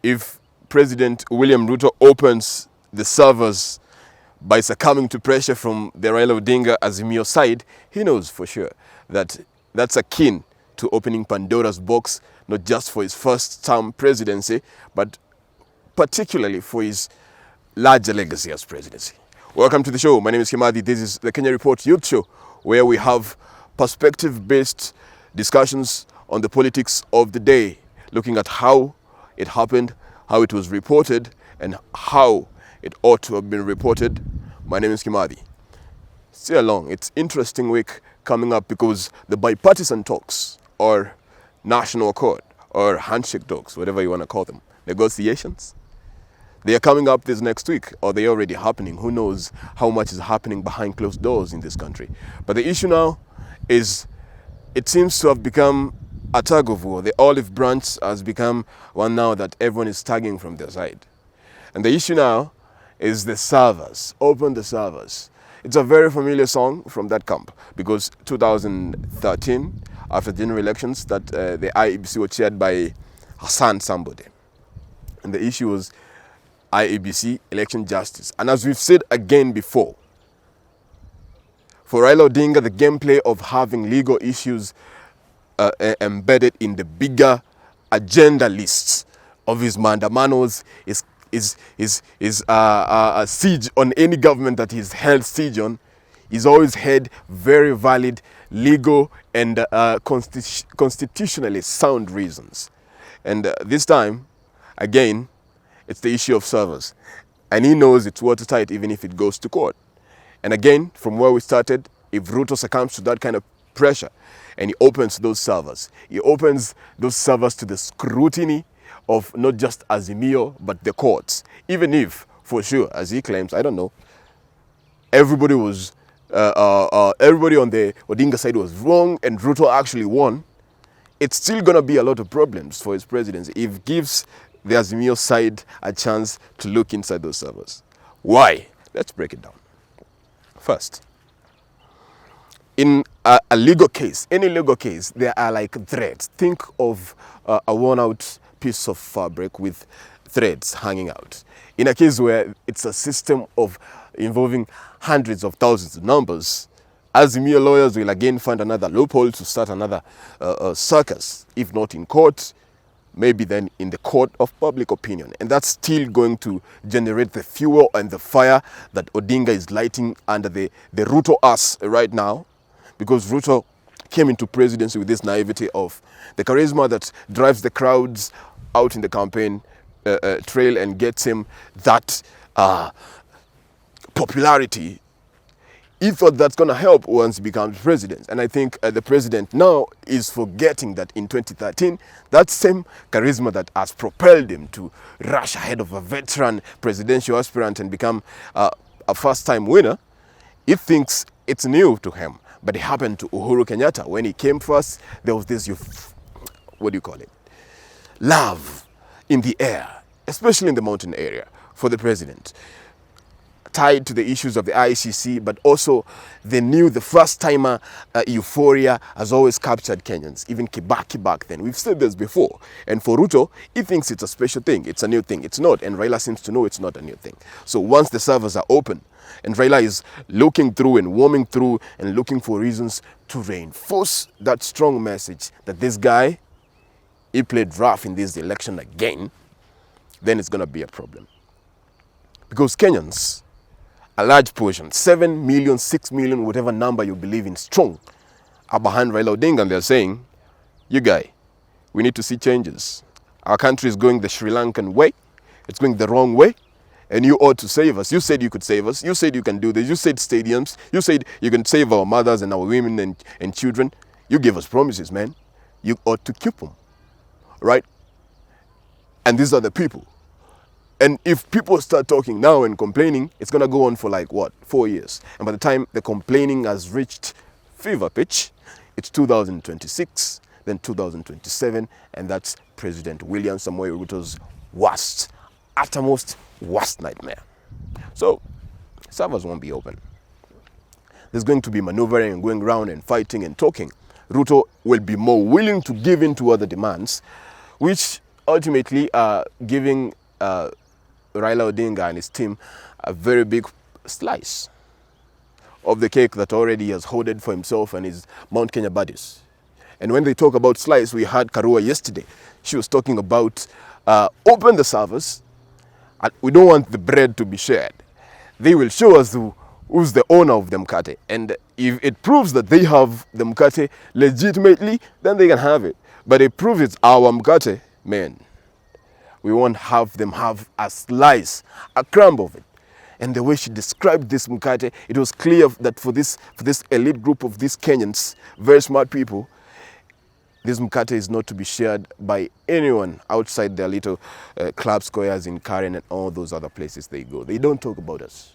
if President William Ruto opens the servers by succumbing to pressure from the Raila Odinga Azimio side, he knows for sure that that's akin to opening Pandora's box, not just for his first term presidency, but particularly for his larger legacy as presidency. Welcome to the show. My name is Kimathi. This is the Kenya Report Youth Show, where we have perspective-based discussions on the politics of the day, looking at how it happened, how it was reported, and how it ought to have been reported. My name is Kimathi. Stay along. It's interesting week coming up because the bipartisan talks, or national accord, or handshake talks, whatever you want to call them, negotiations, they are coming up this next week, or they're already happening. Who knows how much is happening behind closed doors in this country. But the issue now is it seems to have become a tug of war. The olive branch has become one now that everyone is tagging from their side. And the issue now is the servers. Open the servers. It's a very familiar song from that camp because 2013, after the general elections, that the IEBC was chaired by Hassan somebody. And the issue was IEBC election justice. And as we've said again before, for Raila Odinga, the gameplay of having legal issues embedded in the bigger agenda lists of his maandamanos is a siege on any government that he's held siege on. He's always had very valid legal and constitutionally sound reasons. And this time, again, it's the issue of servers. And he knows it's watertight even if it goes to court. And again, from where we started, if Ruto succumbs to that kind of pressure and he opens those servers, he opens those servers to the scrutiny of not just Azimio, but the courts. Even if, for sure, as he claims, I don't know, everybody was, everybody on the Odinga side was wrong and Ruto actually won, it's still going to be a lot of problems for his presidency if it gives the Azimio side a chance to look inside those servers. Why? Let's break it down. First, in a legal case, any legal case, there are like threads. Think of a worn-out piece of fabric with threads hanging out. In a case where it's a system of involving hundreds of thousands of numbers, Azimio lawyers will again find another loophole to start another circus, if not in court, maybe then in the court of public opinion. And that's still going to generate the fuel and the fire that Odinga is lighting under the Ruto ass right now, because Ruto came into presidency with this naivety of the charisma that drives the crowds out in the campaign trail and gets him that popularity. He thought that's going to help once he becomes president. And I think the president now is forgetting that in 2013, that same charisma that has propelled him to rush ahead of a veteran presidential aspirant and become a first-time winner, he thinks it's new to him. But it happened to Uhuru Kenyatta. When he came first, there was this, what do you call it? Love in the air, especially in the mountain area, for the president, tied to the issues of the ICC, but also the first-timer euphoria has always captured Kenyans, even Kibaki back then. We've said this before. And for Ruto, he thinks it's a special thing. It's a new thing. It's not. And Raila seems to know it's not a new thing. So once the servers are open, and Raila is looking through and warming through and looking for reasons to reinforce that strong message that this guy, he played rough in this election again, then it's going to be a problem. Because Kenyans, a large portion, 7 million, 6 million, whatever number you believe in strong, are behind Raila Odinga, and they're saying, you guy, we need to see changes. Our country is going the Sri Lankan way. It's going the wrong way. And you ought to save us. You said you could save us. You said you can do this. You said stadiums. You said you can save our mothers and our women and children. You gave us promises, man. You ought to keep them. Right? And these are the people. And if people start talking now and complaining, it's going to go on for like, 4 years. And by the time the complaining has reached fever pitch, it's 2026, then 2027, and that's President William Samoei Ruto's uttermost worst nightmare. So, servers won't be open. There's going to be maneuvering and going around and fighting and talking. Ruto will be more willing to give in to other demands, which ultimately giving Raila Odinga and his team a very big slice of the cake that already he has hoarded for himself and his Mount Kenya buddies. And when they talk about slice, we had Karua yesterday. She was talking about open the servers. We don't want the bread to be shared. They will show us who's the owner of the mkate. And if it proves that they have the mkate legitimately, then they can have it. But it proves it's our mkate, man, we won't have them have a slice, a crumb of it. And the way she described this mkate, it was clear that for this elite group of these Kenyans, very smart people, this mkate is not to be shared by anyone outside their little club squares in Karen and all those other places they go. They don't talk about us,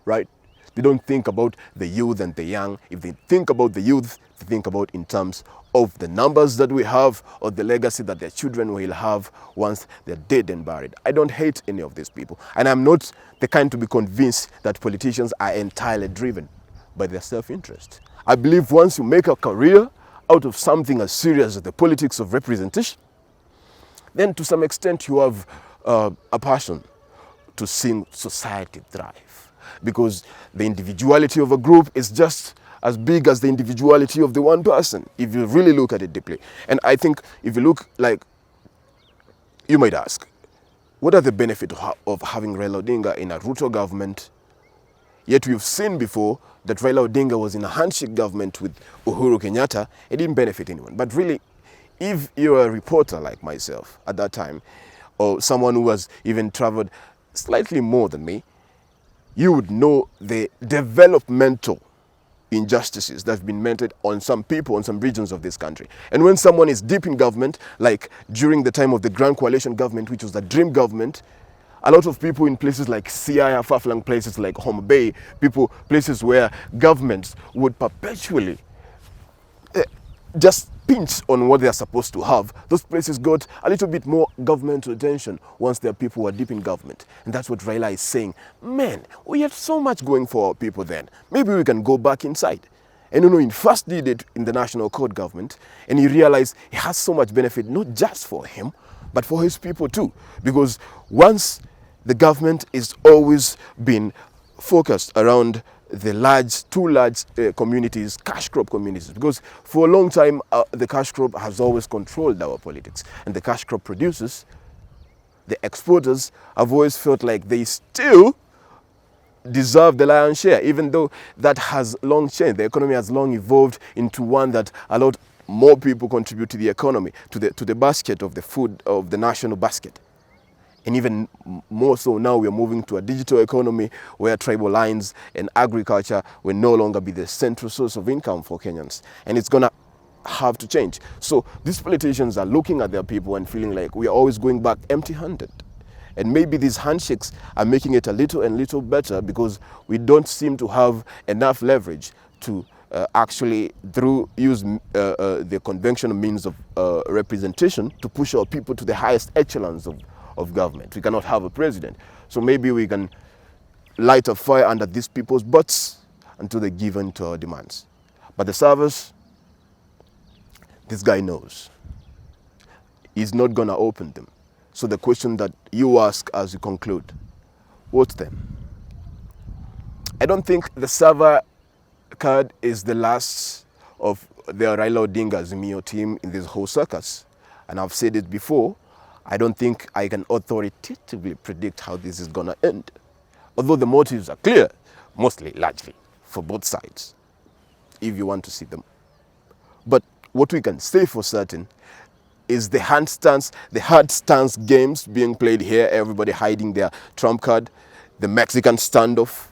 right? They don't think about the youth and the young. If they think about the youth, they think about in terms of the numbers that we have or the legacy that their children will have once they're dead and buried. I don't hate any of these people. And I'm not the kind to be convinced that politicians are entirely driven by their self-interest. I believe once you make a career out of something as serious as the politics of representation, then to some extent you have a passion to see society thrive. Because the individuality of a group is just as big as the individuality of the one person, if you really look at it deeply. And I think if you look, like, you might ask, what are the benefits of having Raila Odinga in a Ruto government? Yet we've seen before that Raila Odinga was in a handshake government with Uhuru Kenyatta. It didn't benefit anyone. But really, if you're a reporter like myself at that time, or someone who has even traveled slightly more than me, you would know the developmental injustices that have been meted on some people, on some regions of this country. And when someone is deep in government, like during the time of the Grand Coalition government, which was the dream government, a lot of people in places like Siaya, far-flung places like Homa Bay, places where governments would perpetually just pinch on what they are supposed to have, those places got a little bit more governmental attention once their people were deep in government. And that's what Raila is saying. Man, we had so much going for our people then. Maybe we can go back inside. And he first did it in the National Court government, and he realized it has so much benefit, not just for him, but for his people too. Because once the government is always been focused around the two large communities, cash crop communities, because for a long time the cash crop has always controlled our politics. And the cash crop producers, the exporters, have always felt like they still deserve the lion's share, even though that has long changed. The economy has long evolved into one that a lot more people contribute to the economy, to the basket of the food, of the national basket. And even more so now, we are moving to a digital economy where tribal lines and agriculture will no longer be the central source of income for Kenyans. And it's going to have to change. So these politicians are looking at their people and feeling like we are always going back empty-handed. And maybe these handshakes are making it a little better, because we don't seem to have enough leverage to actually use the conventional means of representation to push our people to the highest echelons of government. We cannot have a president. So maybe we can light a fire under these people's butts until they give in to our demands. But the servers, this guy knows. He's not going to open them. So the question that you ask as you conclude, what's them? I don't think the server card is the last of the Raila Odinga Azimio team in this whole circus. And I've said it before, I don't think I can authoritatively predict how this is going to end. Although the motives are clear, largely, for both sides, if you want to see them. But what we can say for certain is the hard stance games being played here, everybody hiding their trump card, the Mexican standoff.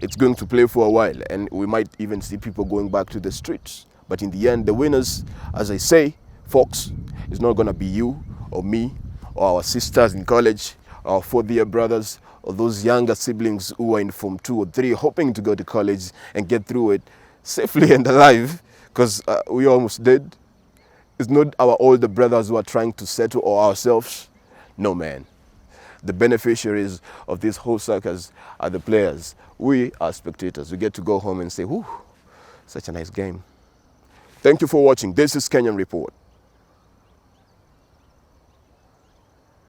It's going to play for a while, and we might even see people going back to the streets. But in the end, the winners, as I say, folks, is not going to be you or me or our sisters in college, our fourth-year brothers, or those younger siblings who are in Form 2 or 3 hoping to go to college and get through it safely and alive, because we almost did. It's not our older brothers who are trying to settle, or ourselves. No, man. The beneficiaries of this whole circus are the players. We are spectators. We get to go home and say, whew, such a nice game. Thank you for watching. This is Kenyan Report.